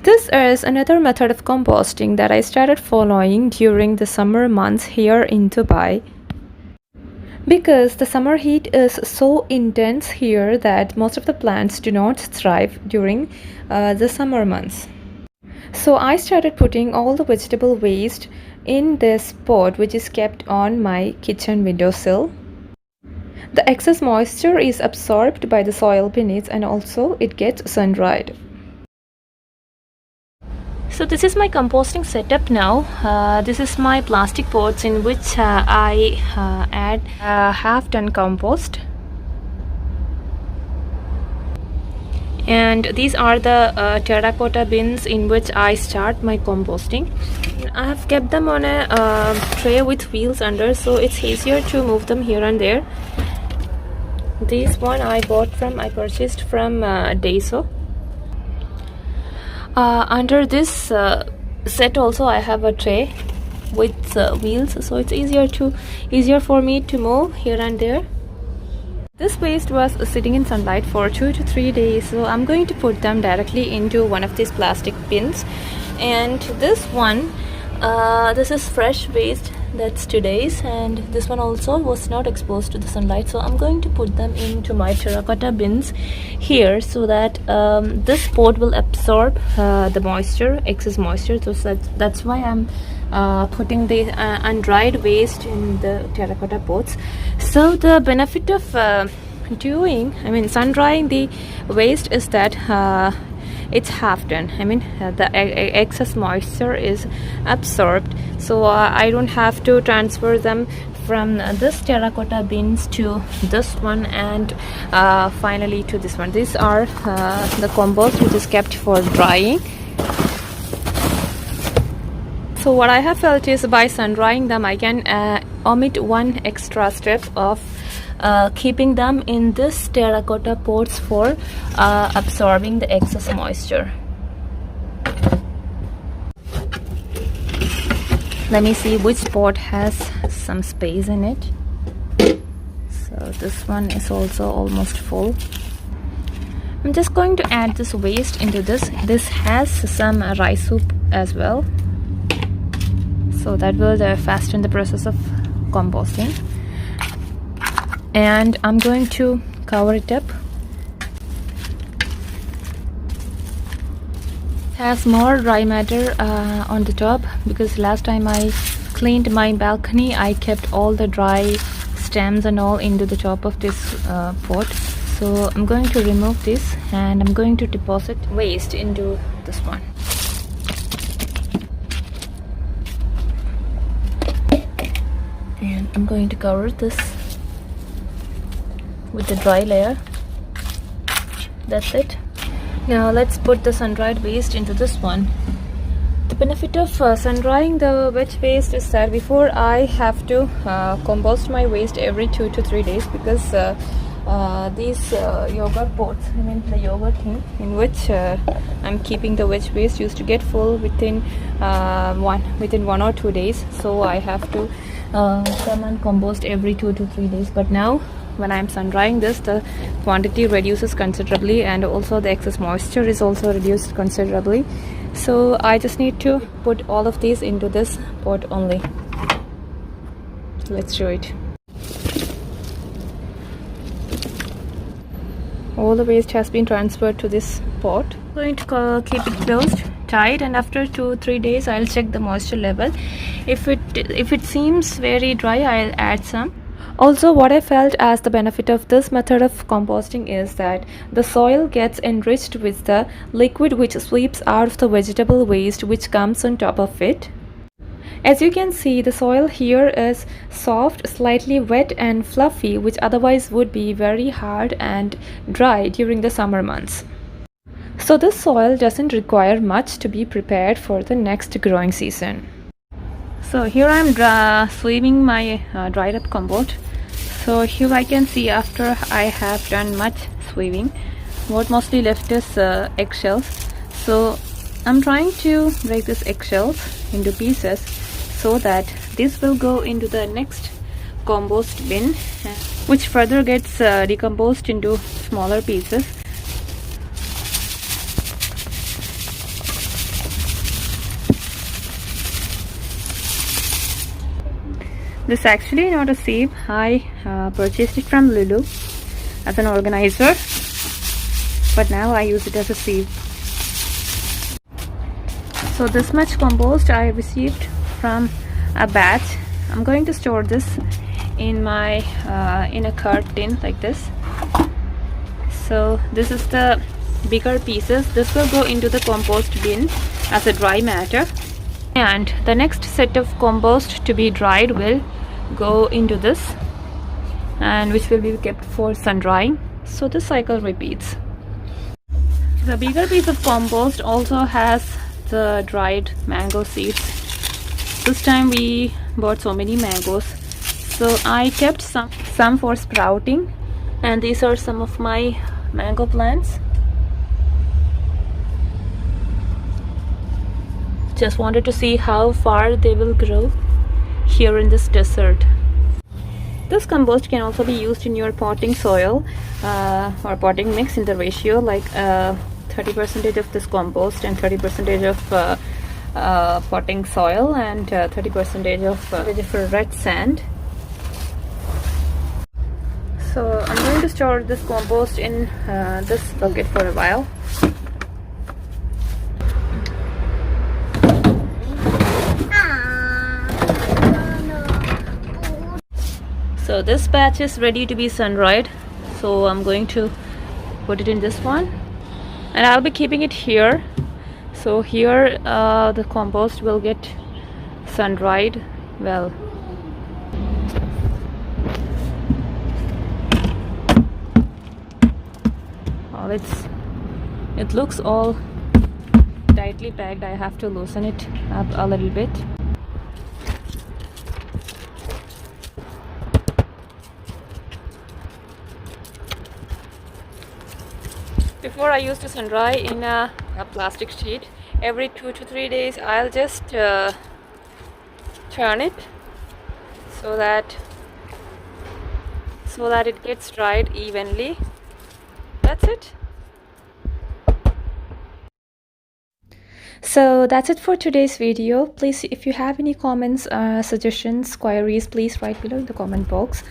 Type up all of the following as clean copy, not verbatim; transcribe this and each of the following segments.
This is another method of composting that I started following during the summer months here in Dubai, because the summer heat is so intense here that most of the plants do not thrive during the summer months. So I started putting all the vegetable waste in this pot which is kept on my kitchen windowsill. The excess moisture is absorbed by the soil beneath and also it gets sun dried. So this is my composting setup now. This is my plastic pots in which I add half-ton compost. And these are the terracotta bins in which I start my composting. I have kept them on a tray with wheels under, so it's easier to move them here and there. This one I purchased from Daiso. Under this set also I have a tray with wheels, so it's easier for me to move here and there. This waste was sitting in sunlight for 2 to 3 days, so I'm going to put them directly into one of these plastic bins. And this one, this is fresh waste, that's today's, and this one also was not exposed to the sunlight, so I'm going to put them into my terracotta bins here so that this pot will absorb the excess moisture. So that's why I'm putting the undried waste in the terracotta pots. So the benefit of sun drying the waste is that it's half done. The excess moisture is absorbed, so I don't have to transfer them from this terracotta bins to this one and finally to this one. These are the compost which is kept for drying. So what I have felt is by sun drying them I can omit one extra step of keeping them in this terracotta pots for absorbing the excess moisture. Let me see which pot has some space in it. So this one is also almost full. I'm just going to add this waste into this. This has some rice soup as well, so that will fasten the process of composting. And I'm going to cover it up. It has more dry matter on the top because last time I cleaned my balcony I kept all the dry stems and all into the top of this pot. So I'm going to remove this and I'm going to deposit waste into this one. And I'm going to cover this with the dry layer. That's it. Now let's put the sun-dried waste into this one. The benefit of sun-drying the wet waste is that before I have to compost my waste every 2 to 3 days, because these yogurt pots, the yogurt thing in which I'm keeping the wet waste used to get full within 1 or 2 days. So I have to come and compost every 2 to 3 days. But now when I'm sun drying this, the quantity reduces considerably and also the excess moisture is also reduced considerably. So I just need to put all of these into this pot only. Let's show it. All the waste has been transferred to this pot. I'm going to keep it closed tight, and after 2-3 days I'll check the moisture level. If it seems very dry, I'll add some. Also, what I felt as the benefit of this method of composting is that the soil gets enriched with the liquid which sweeps out of the vegetable waste which comes on top of it. As you can see, the soil here is soft, slightly wet and fluffy, which otherwise would be very hard and dry during the summer months. So this soil doesn't require much to be prepared for the next growing season. So here I'm sieving my dried up compost. So here I can see after I have done much sieving, what mostly left is eggshells. So I'm trying to break these eggshells into pieces so that this will go into the next compost bin, which further gets decomposed into smaller pieces. This is actually not a sieve. I purchased it from Lulu as an organizer, but now I use it as a sieve. So this much compost I received from a batch. I'm going to store this in my in a card tin like this. So this is the bigger pieces. This will go into the compost bin as a dry matter, and the next set of compost to be dried will go into this, and which will be kept for sun drying. So this cycle repeats. The bigger piece of compost also has the dried mango seeds. This time we bought so many mangoes, so I kept some for sprouting, and these are some of my mango plants. Just wanted to see how far they will grow here in this desert. This compost can also be used in your potting soil or potting mix in the ratio like 30% of this compost and 30% of potting soil and 30% of red sand. So I'm going to store this compost in this bucket for a while. So this batch is ready to be sun dried, so I'm going to put it in this one, and I'll be keeping it here. So here the compost will get sun dried well. Oh, it looks all tightly packed. I have to loosen it up a little bit. Before I used to sun dry in a plastic sheet. Every 2 to 3 days I'll just turn it so that it gets dried evenly. That's it. So that's it for today's video. Please, if you have any comments, suggestions, queries, please write below in the comment box.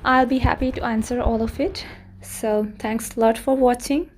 I'll be happy to answer all of it. So thanks a lot for watching.